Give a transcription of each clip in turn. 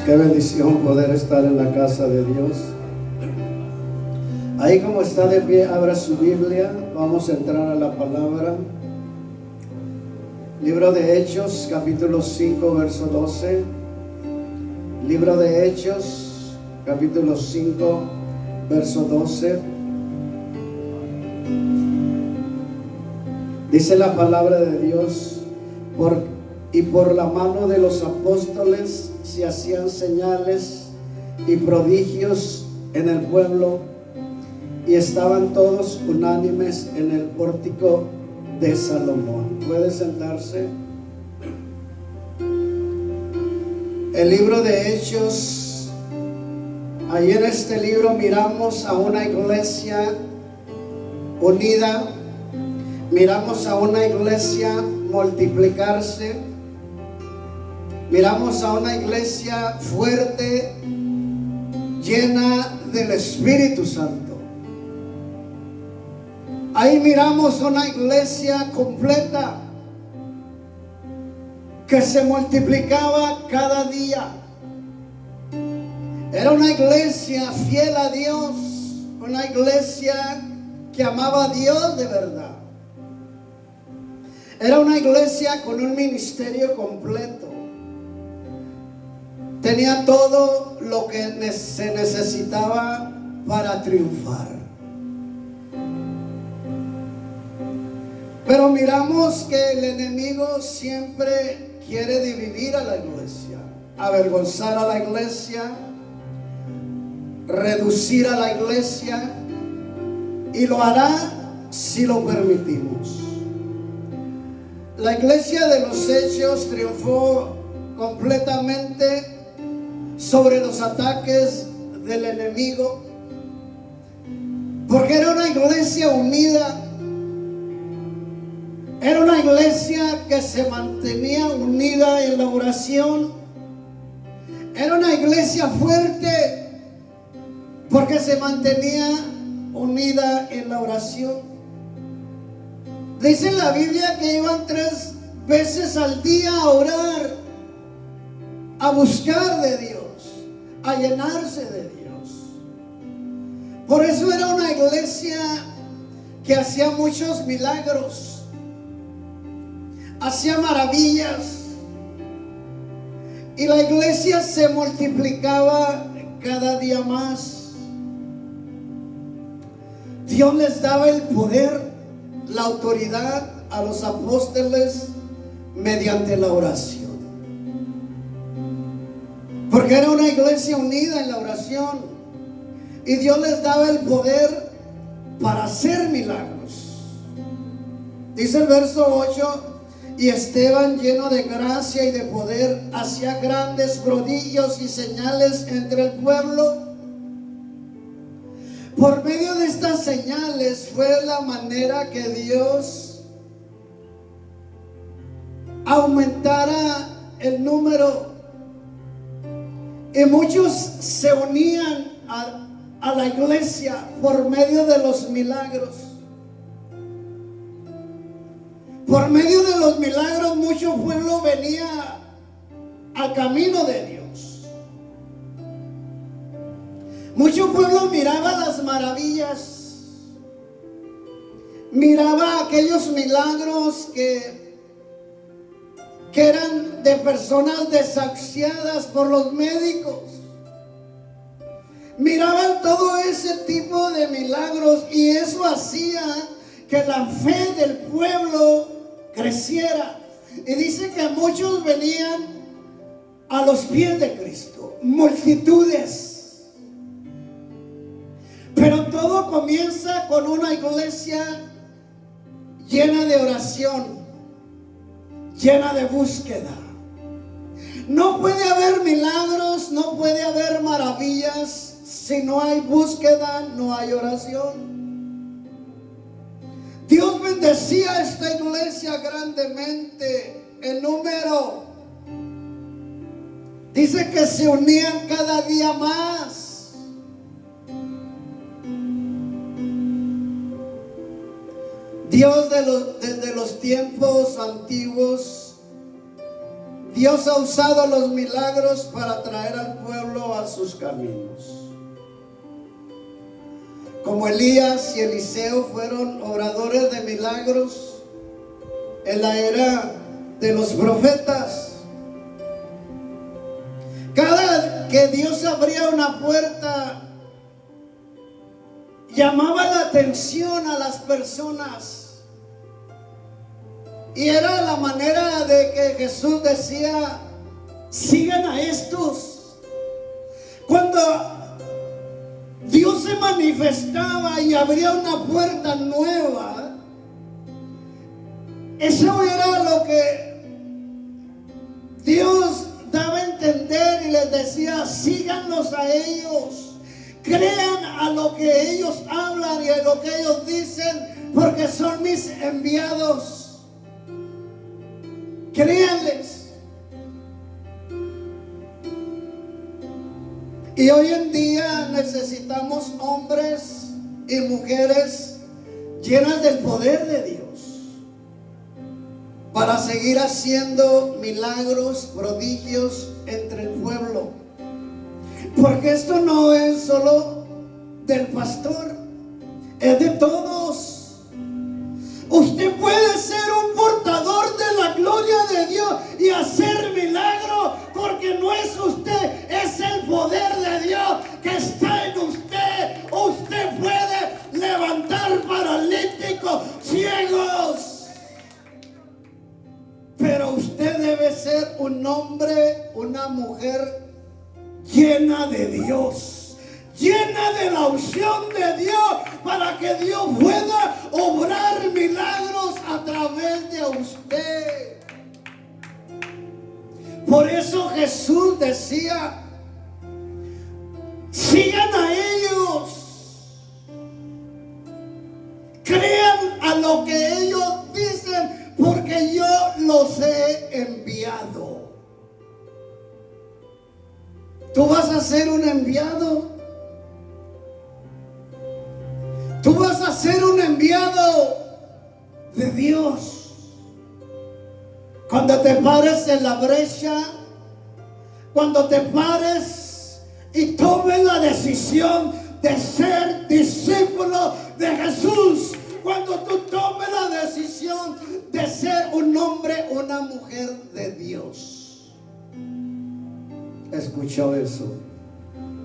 Qué bendición poder estar en la casa de Dios. Ahí como está de pie, abra su Biblia. Vamos a entrar a la palabra. Libro de Hechos, capítulo 5, verso 12. Libro de Hechos, capítulo 5, verso 12. Dice la palabra de Dios: y por la mano de los apóstoles se hacían señales y prodigios en el pueblo, y estaban todos unánimes en el pórtico de Salomón. ¿Puede sentarse? El libro de Hechos, ahí en este libro miramos a una iglesia unida, miramos a una iglesia multiplicarse, miramos a una iglesia fuerte, llena del Espíritu Santo. Ahí miramos una iglesia completa que se multiplicaba cada día. Era una iglesia fiel a Dios, una iglesia que amaba a Dios de verdad. Era una iglesia con un ministerio completo. Tenía todo lo que se necesitaba para triunfar. Pero miramos que el enemigo siempre quiere dividir a la iglesia, avergonzar a la iglesia, reducir a la iglesia, y lo hará si lo permitimos. La iglesia de los Hechos triunfó completamente sobre los ataques del enemigo, porque era una iglesia unida. Era una iglesia que se mantenía unida en la oración. Era una iglesia fuerte porque se mantenía unida en la oración. Dice la Biblia que iban 3 veces al día a orar, a buscar de Dios, a llenarse de Dios. Por eso era una iglesia que hacía muchos milagros, hacía maravillas, y la iglesia se multiplicaba cada día más. Dios les daba el poder, la autoridad a los apóstoles mediante la oración, porque era una iglesia unida en la oración, y Dios les daba el poder para hacer milagros. Dice el verso 8: y Esteban, lleno de gracia y de poder, hacía grandes prodigios y señales entre el pueblo. Por medio de estas señales fue la manera que Dios aumentara el número, y muchos se unían a la iglesia por medio de los milagros. Por medio de los milagros, mucho pueblo venía al camino de Dios. Mucho pueblo miraba las maravillas, miraba aquellos milagros que eran de personas desahuciadas por los médicos. Miraban todo ese tipo de milagros, y eso hacía que la fe del pueblo creciera. Y dice que muchos venían a los pies de Cristo, multitudes. Pero todo comienza con una iglesia llena de oración, llena de búsqueda. No puede haber milagros, no puede haber maravillas si no hay búsqueda, no hay oración. Dios bendecía a esta iglesia grandemente en número. Dice que se unían cada día más. Dios desde los tiempos antiguos Dios ha usado los milagros para traer al pueblo a sus caminos. Como Elías y Eliseo fueron oradores de milagros en la era de los profetas. Cada que Dios abría una puerta, llamaba la atención a las personas. Y era la manera de que Jesús decía: sigan a estos. Cuando Dios se manifestaba y abría una puerta nueva, eso era lo que Dios daba a entender y les decía: síganlos a ellos, crean a lo que ellos hablan y a lo que ellos dicen, porque son mis enviados. Créanles. Y hoy en día necesitamos hombres y mujeres llenas del poder de Dios para seguir haciendo milagros, prodigios entre el pueblo. Porque esto no es solo del pastor, es de todos. Usted puede ser un portador de la gloria de Dios y hacer milagro, porque no es usted, es el poder de Dios que está en usted. Usted puede levantar paralíticos, ciegos, pero usted debe ser un hombre, una mujer llena de Dios, llena de la unción de Dios, para que Dios pueda obrar milagros a través de usted. Por eso Jesús decía: sigan a ellos, crean a lo que ellos dicen, porque yo los he enviado. Tú vas a ser un enviado. Tú vas a ser un enviado de Dios. Cuando te pares en la brecha, cuando te pares y tomes la decisión de ser discípulo de Jesús, cuando tú tomes la decisión de ser un hombre, una mujer de Dios. ¿Escuchó eso?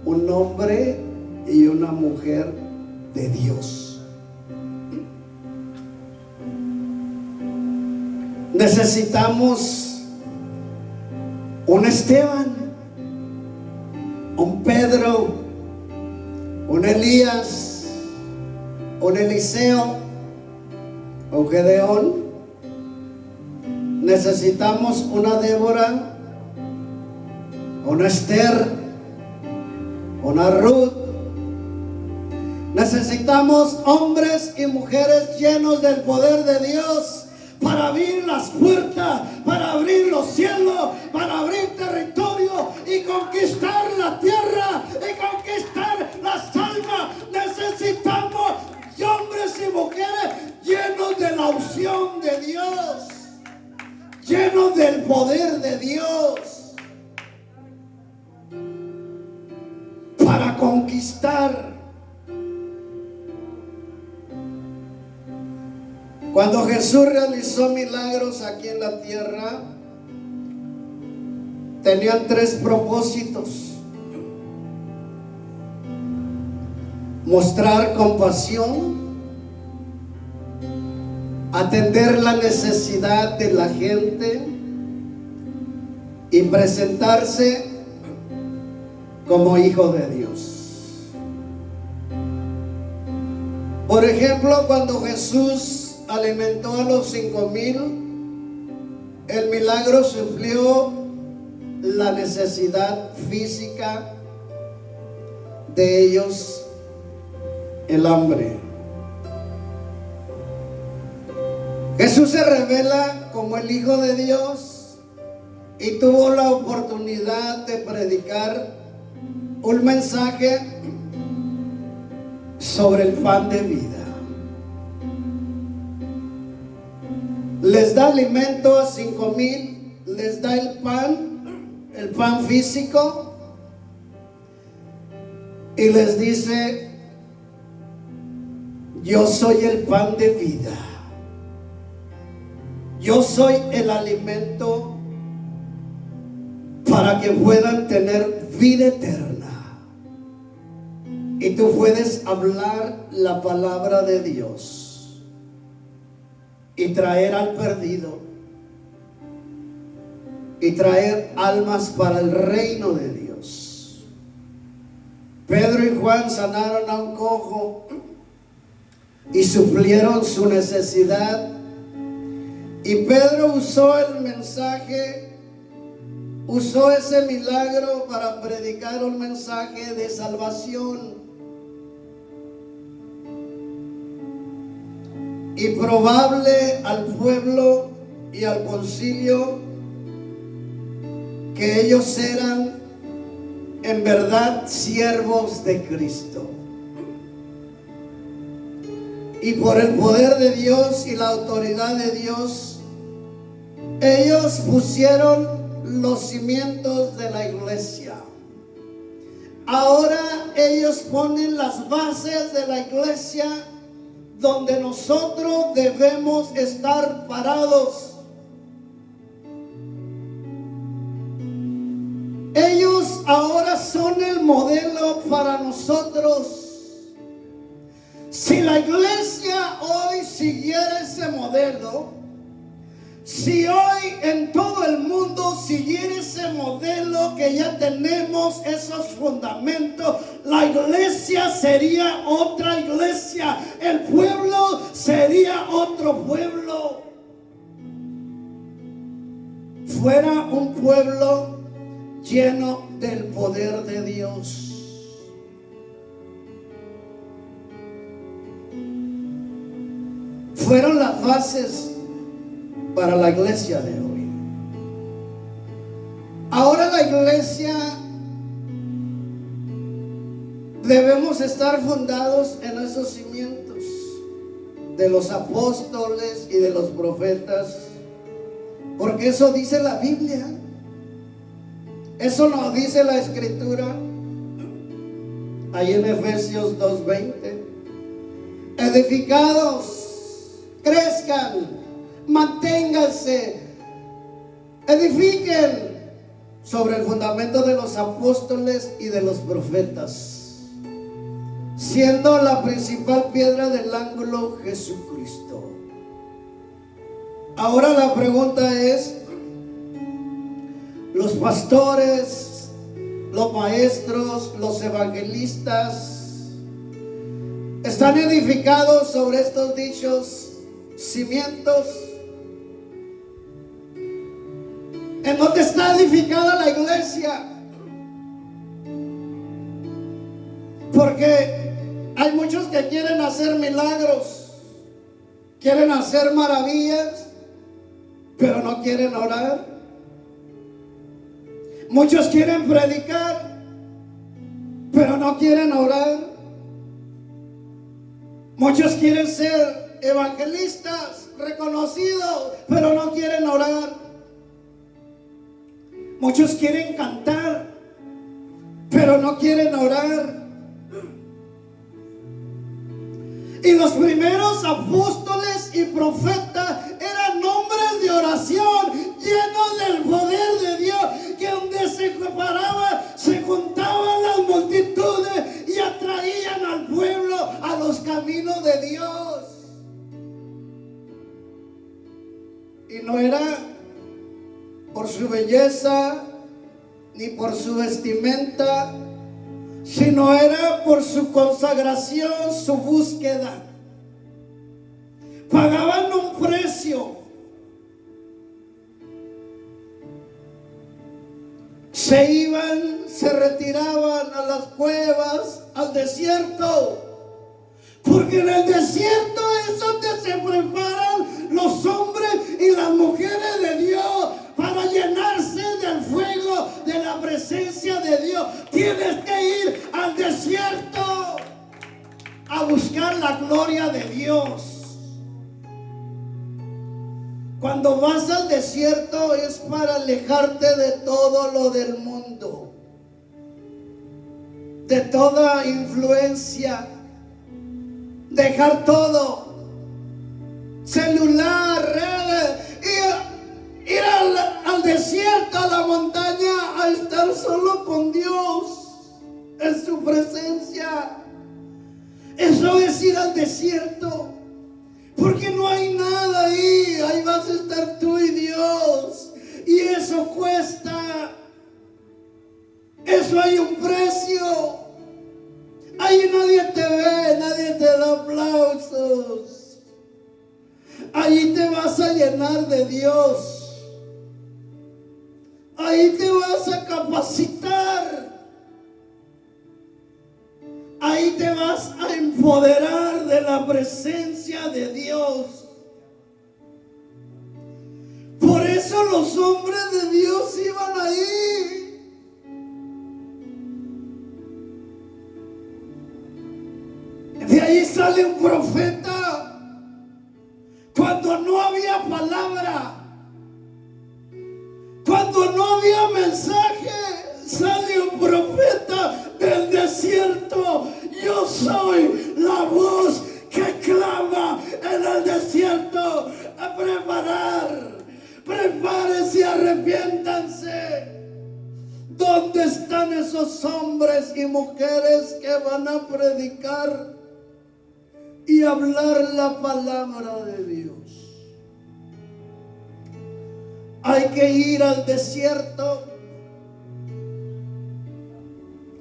Un hombre y una mujer de Dios. Necesitamos un Esteban, un Pedro, un Elías, un Eliseo, un Gedeón. Necesitamos una Débora, una Esther, una Ruth. Necesitamos hombres y mujeres llenos del poder de Dios para abrir las puertas, para abrir los cielos, para abrir territorio y conquistar la tierra y conquistar las almas. Necesitamos hombres y mujeres llenos de la unción de Dios, llenos del poder de Dios, para conquistar. Cuando Jesús realizó milagros aquí en la tierra, tenían tres propósitos: mostrar compasión, atender la necesidad de la gente y presentarse como hijo de Dios. Por ejemplo, cuando Jesús alimentó a los 5,000, el milagro suplió la necesidad física de ellos, el hambre. Jesús se revela como el Hijo de Dios y tuvo la oportunidad de predicar un mensaje sobre el pan de vida. Les da alimento a 5,000, les da el pan físico, y les dice: yo soy el pan de vida, yo soy el alimento para que puedan tener vida eterna. Y tú puedes hablar la palabra de Dios y traer al perdido y traer almas para el reino de Dios. Pedro y Juan sanaron a un cojo y suplieron su necesidad. Y Pedro usó el mensaje, usó ese milagro para predicar un mensaje de salvación. Y probable al pueblo y al concilio que ellos eran en verdad siervos de Cristo. Y por el poder de Dios y la autoridad de Dios, ellos pusieron los cimientos de la iglesia. Ahora ellos ponen las bases de la iglesia donde nosotros debemos estar parados. Ellos ahora son el modelo para nosotros. Si la iglesia hoy siguiera ese modelo, si hoy en todo el mundo siguiera ese modelo que ya tenemos, esos fundamentos, la iglesia sería otra iglesia, el pueblo sería otro pueblo. Fuera un pueblo lleno del poder de Dios. Fueron las bases para la iglesia de hoy. Ahora la iglesia debemos estar fundados en esos cimientos de los apóstoles y de los profetas, porque eso dice la Biblia. Eso nos dice la Escritura ahí en Efesios 2:20. Edificados, crezcan, manténganse, edifiquen sobre el fundamento de los apóstoles y de los profetas, siendo la principal piedra del ángulo Jesucristo. Ahora la pregunta es: los pastores, los maestros, los evangelistas, ¿están edificados sobre estos dichos cimientos? ¿En dónde está edificada la iglesia? Porque hay muchos que quieren hacer milagros, quieren hacer maravillas, pero no quieren orar. Muchos quieren predicar, pero no quieren orar. Muchos quieren ser evangelistas reconocidos, pero no quieren orar. Muchos quieren cantar, pero no quieren orar. Y los primeros apóstoles y profetas eran hombres de oración, llenos del poder de Dios, que donde se paraban, se juntaban las multitudes y atraían al pueblo a los caminos de Dios. Y no era por su belleza ni por su vestimenta, sino era por su consagración, su búsqueda. Pagaban un precio. Se iban, se retiraban a las cuevas, al desierto. Porque en el desierto es donde se preparan los hombres y las mujeres de Dios para llenarse del fuego de la presencia de Dios. Tienes que ir al desierto a buscar la gloria de Dios. Cuando vas al desierto es para alejarte de todo lo del mundo, de toda influencia, dejar todo, celular, redes, ir al desierto, a la montaña, a estar solo con Dios, en su presencia. Eso es ir al desierto, porque no hay nada ahí, ahí vas a estar tú y Dios, y eso cuesta, eso hay un precio, ahí nadie te ve, nadie te da aplausos, ahí te vas a llenar de Dios, ahí te vas a capacitar. Ahí te vas a empoderar de la presencia de Dios. Por eso los hombres de Dios iban ahí. De ahí sale un profeta. Cuando no había palabra, cuando no había mensaje, sale un profeta del desierto. Yo soy la voz que clama en el desierto. A prepárense y arrepiéntanse. ¿Dónde están esos hombres y mujeres que van a predicar y hablar la palabra de Dios? Hay que ir al desierto.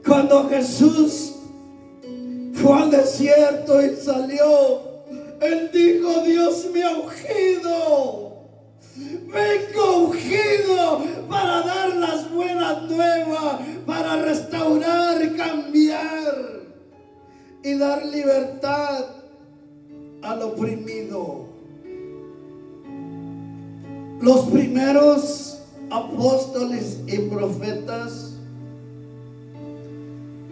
Cuando Jesús fue al desierto y salió, Él dijo: Dios me ha ungido. Vengo ungido para dar las buenas nuevas, para restaurar, cambiar y dar libertad al oprimido. Los primeros apóstoles y profetas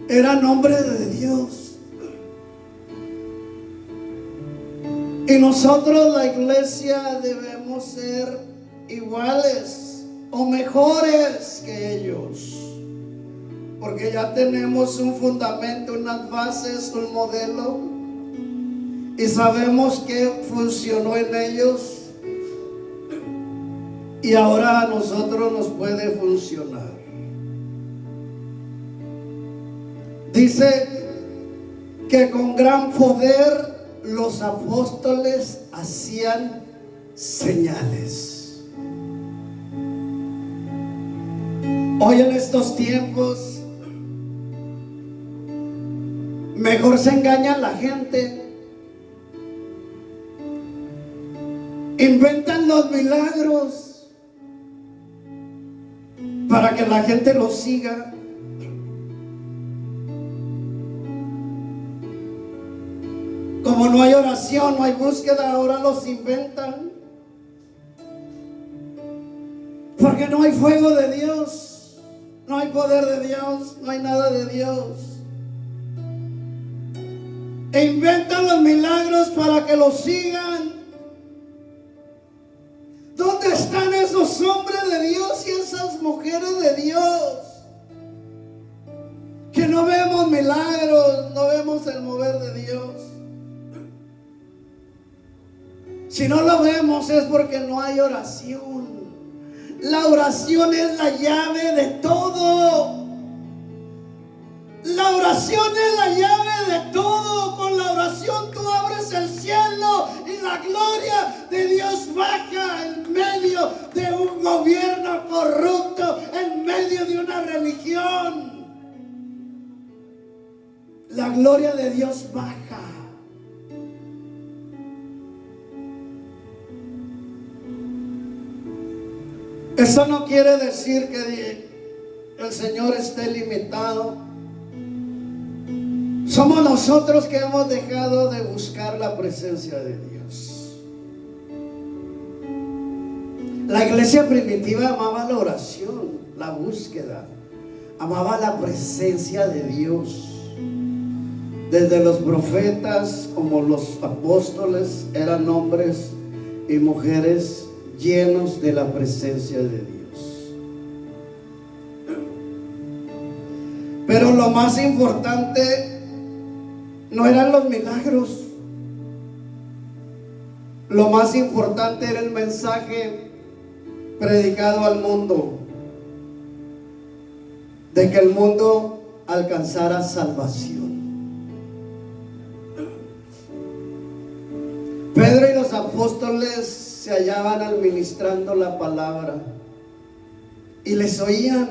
eran hombres de Dios. Y nosotros, la iglesia, debemos ser iguales o mejores que ellos, porque ya tenemos un fundamento, unas bases, un modelo, y sabemos que funcionó en ellos, y ahora a nosotros nos puede funcionar. Dice que con gran poder los apóstoles hacían señales. Hoy en estos tiempos mejor se engaña la gente, inventan los milagros para que la gente los siga. Como no hay oración, no hay búsqueda, ahora los inventan. Porque no hay fuego de Dios, no hay poder de Dios, no hay nada de Dios. E inventan los milagros para que los sigan. ¿Dónde están esos hombres de Dios y esas mujeres de Dios? Que no vemos milagros, no vemos el mover de Dios. Si no lo vemos es porque no hay oración. La oración es la llave de todo. La oración es la llave de todo. Con la oración tú abres el cielo y la gloria de Dios baja en medio de un gobierno corrupto, en medio de una religión. La gloria de Dios baja. Eso no quiere decir que el Señor esté limitado. Somos nosotros que hemos dejado de buscar la presencia de Dios. La iglesia primitiva amaba la oración, la búsqueda, amaba la presencia de Dios. Desde los profetas como los apóstoles eran hombres y mujeres llenos de la presencia de Dios. Pero lo más importante no eran los milagros. Lo más importante era el mensaje predicado al mundo, de que el mundo alcanzara salvación. Pedro y los apóstoles se hallaban administrando la palabra y les oían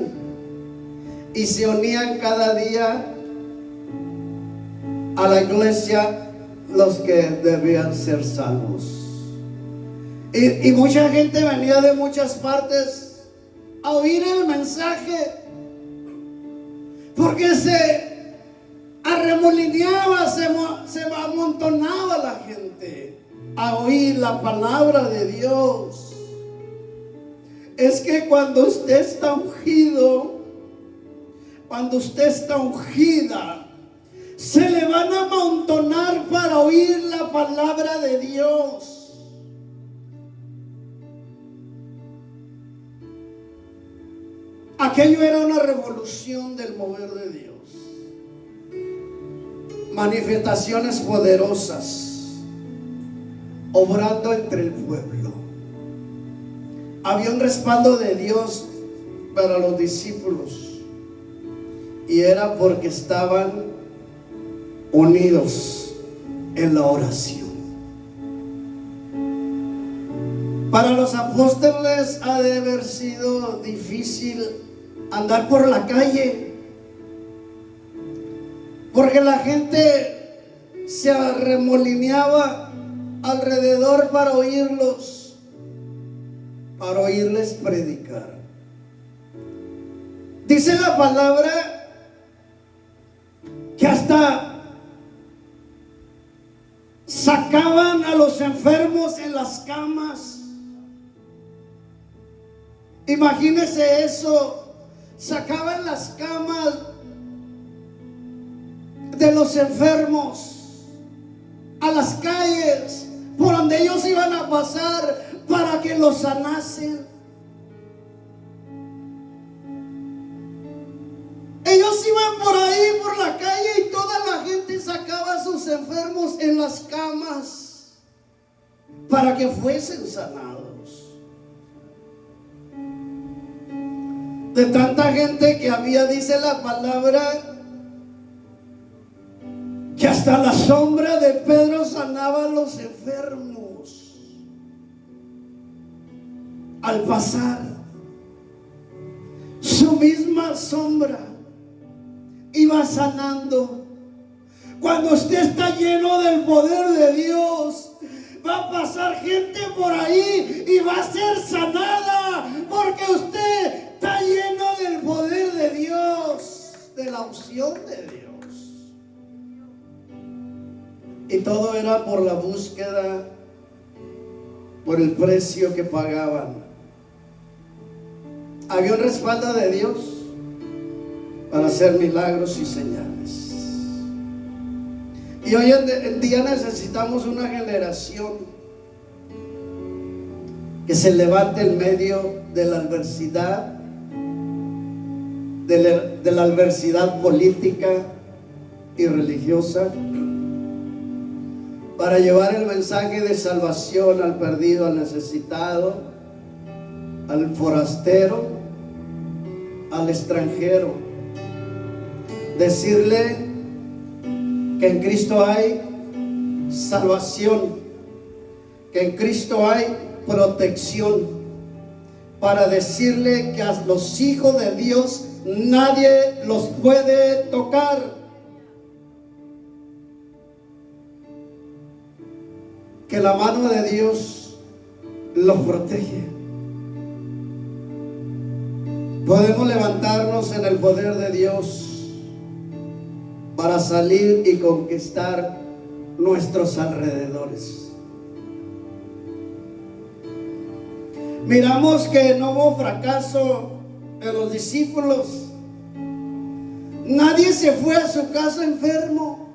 y se unían cada día a la iglesia los que debían ser salvos. Y mucha gente venía de muchas partes a oír el mensaje, porque se arremolineaba, se amontonaba la gente a oír la palabra de Dios. Es que cuando usted está ungido, cuando usted está ungida, se le van a amontonar para oír la palabra de Dios. Aquello era una revolución del mover de Dios. Manifestaciones poderosas obrando entre el pueblo. Había un respaldo de Dios para los discípulos, y era porque estaban unidos en la oración. Para los apóstoles ha de haber sido difícil andar por la calle, porque la gente se arremolineaba alrededor para oírlos, para oírles predicar. Dice la palabra que hasta sacaban a los enfermos en las camas. Imagínese eso. Sacaban las camas de los enfermos a las calles por donde ellos iban a pasar para que los sanasen. Ellos iban por ahí, por la calle, y toda la gente sacaba a sus enfermos en las camas para que fuesen sanados. De tanta gente que había, dice la palabra, que hasta la sombra de Pedro sanaba a los enfermos. Al pasar, su misma sombra iba sanando. Cuando usted está lleno del poder de Dios, va a pasar gente por ahí y va a ser sanada, porque usted está lleno del poder de Dios, de la unción de Dios. Y todo era por la búsqueda, por el precio que pagaban. Había un respaldo de Dios para hacer milagros y señales. Y hoy en día necesitamos una generación que se levante en medio de la adversidad, de la adversidad política y religiosa, para llevar el mensaje de salvación al perdido, al necesitado, al forastero, al extranjero. Decirle que en Cristo hay salvación, que en Cristo hay protección, para decirle que a los hijos de Dios nadie los puede tocar. Que la mano de Dios los protege. Podemos levantarnos en el poder de Dios para salir y conquistar nuestros alrededores. Miramos que no hubo fracaso en los discípulos. Nadie se fue a su casa enfermo.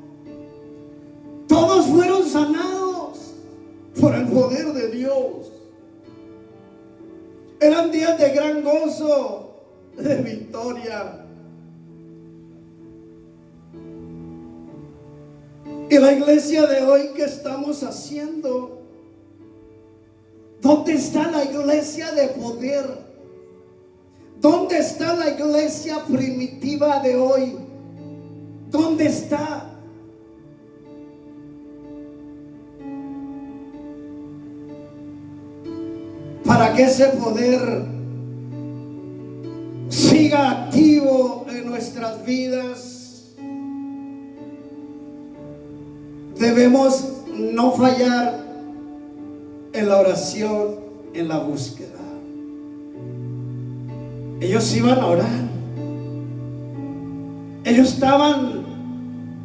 Todos fueron sanados por el poder de Dios. Eran días de gran gozo, de victoria. Y la iglesia de hoy, ¿qué estamos haciendo? ¿Dónde está la iglesia de poder? ¿Dónde está la iglesia primitiva de hoy? ¿Dónde está? Para que ese poder siga activo en nuestras vidas, debemos no fallar en la oración, en la búsqueda. Ellos iban a orar. Ellos estaban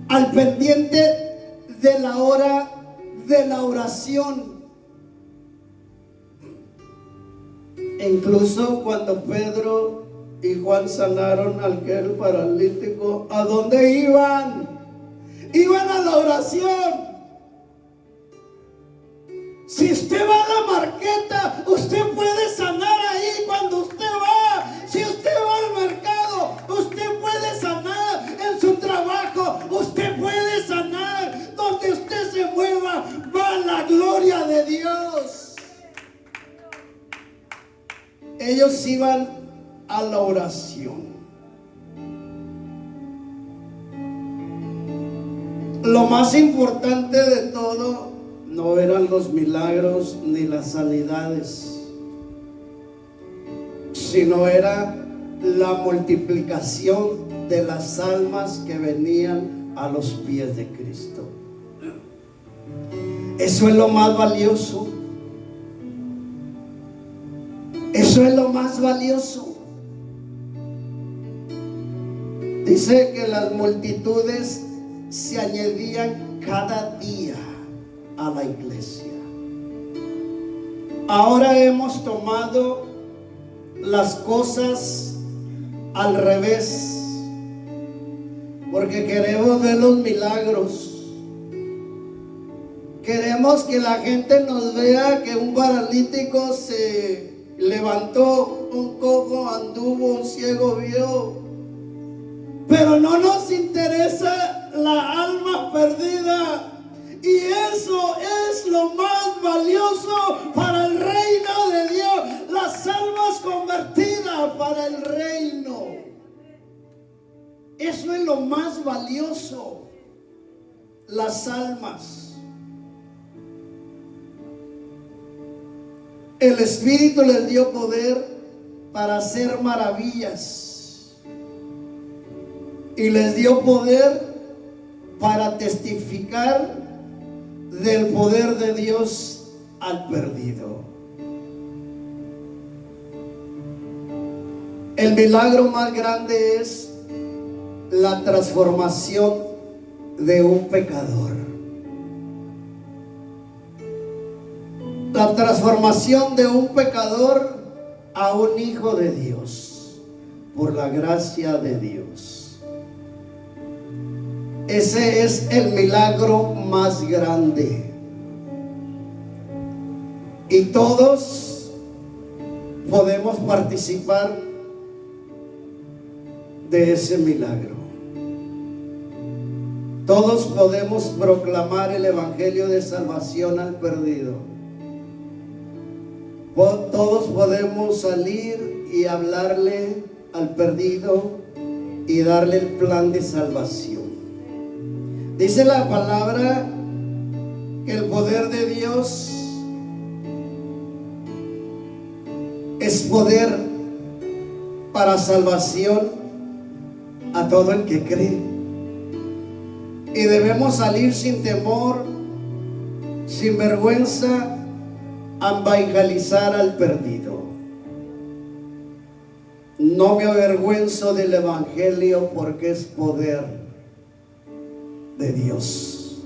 al pendiente de la hora de la oración. E incluso cuando Pedro y Juan sanaron al aquel paralítico, ¿a dónde iban? Iban a la oración. Si usted va a la marqueta, usted puede sanar ahí cuando usted va. Si usted va al mercado, usted puede sanar en su trabajo. Usted puede sanar donde usted se mueva. Va la gloria de Dios. Ellos iban a la oración. Lo más importante de todo no eran los milagros ni las sanidades, sino era la multiplicación de las almas que venían a los pies de Cristo. Eso es lo más valioso. Eso es lo más valioso. Dice que las multitudes se añadían cada día a la iglesia. Ahora hemos tomado las cosas al revés, porque queremos ver los milagros. Queremos que la gente nos vea que un paralítico se levantó, un cojo anduvo, un ciego vio. Pero no nos interesa la alma perdida. Y eso es lo más valioso para el reino de Dios. Las almas convertidas para el reino. Eso es lo más valioso. Las almas. El Espíritu les dio poder para hacer maravillas. Y les dio poder para testificar del poder de Dios al perdido. El milagro más grande es la transformación de un pecador. La transformación de un pecador a un hijo de Dios por la gracia de Dios. Ese es el milagro más grande. Y todos podemos participar de ese milagro. Todos podemos proclamar el evangelio de salvación al perdido. Todos podemos salir y hablarle al perdido y darle el plan de salvación. Dice la palabra que el poder de Dios es poder para salvación a todo el que cree. Y debemos salir sin temor, sin vergüenza, a evangelizar al perdido. No me avergüenzo del evangelio porque es poder de Dios.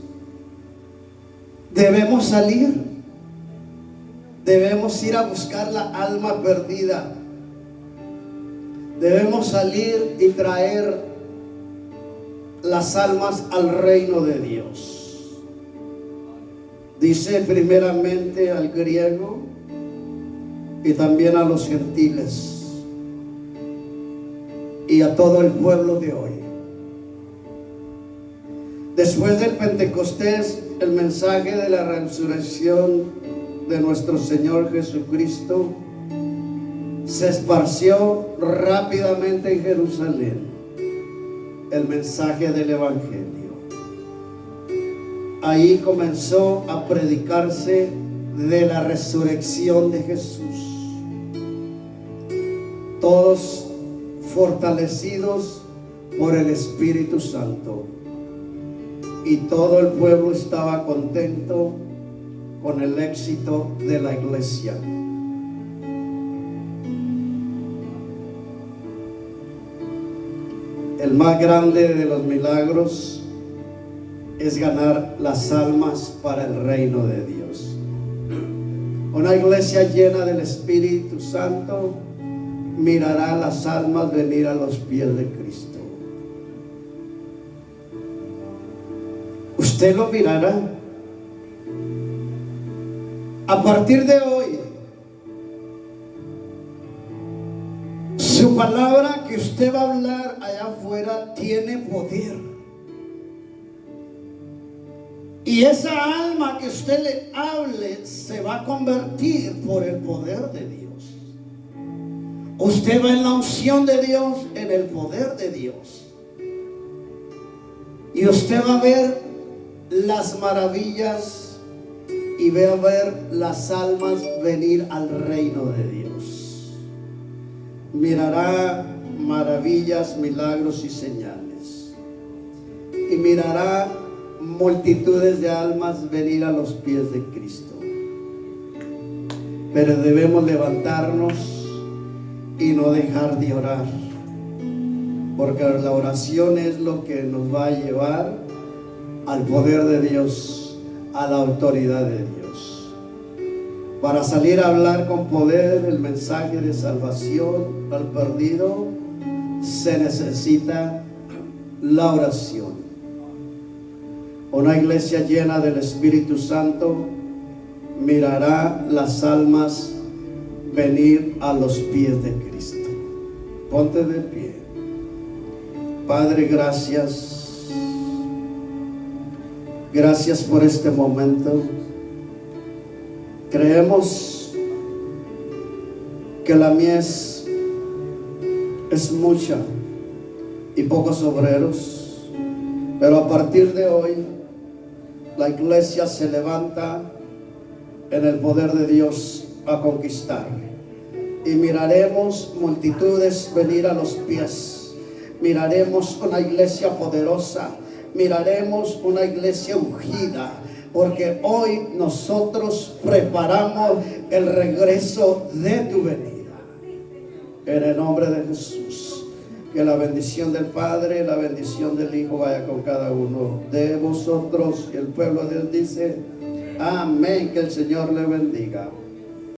Debemos salir, debemos ir a buscar la alma perdida, debemos salir y traer las almas al reino de Dios. Dice primeramente al griego y también a los gentiles y a todo el pueblo de hoy. Después del Pentecostés, el mensaje de la resurrección de nuestro Señor Jesucristo se esparció rápidamente en Jerusalén, el mensaje del Evangelio. Ahí comenzó a predicarse de la resurrección de Jesús. Todos fortalecidos por el Espíritu Santo. Y todo el pueblo estaba contento con el éxito de la iglesia. El más grande de los milagros es ganar las almas para el reino de Dios. Una iglesia llena del Espíritu Santo mirará las almas venir a los pies de Cristo. Usted lo mirará. A partir de hoy, su palabra que usted va a hablar allá afuera tiene poder. Y esa alma que usted le hable se va a convertir por el poder de Dios. Usted va en la unción de Dios, en el poder de Dios. Y usted va a ver las maravillas y ve a ver las almas venir al reino de Dios. Mirará maravillas, milagros y señales. Y mirará multitudes de almas venir a los pies de Cristo. Pero debemos levantarnos y no dejar de orar, porque la oración es lo que nos va a llevar al poder de Dios, a la autoridad de Dios. Para salir a hablar con poder el mensaje de salvación al perdido, se necesita la oración. Una iglesia llena del Espíritu Santo mirará las almas venir a los pies de Cristo. Ponte de pie. Padre, gracias. Gracias por este momento. Creemos que la mies es mucha y pocos obreros, pero a partir de hoy la iglesia se levanta en el poder de Dios a conquistar, y miraremos multitudes venir a los pies. Miraremos una iglesia poderosa, miraremos una iglesia ungida, porque hoy nosotros preparamos el regreso de tu venida. En el nombre de Jesús, que la bendición del Padre, la bendición del Hijo vaya con cada uno de vosotros. Y el pueblo de Dios dice amén. Que el Señor le bendiga.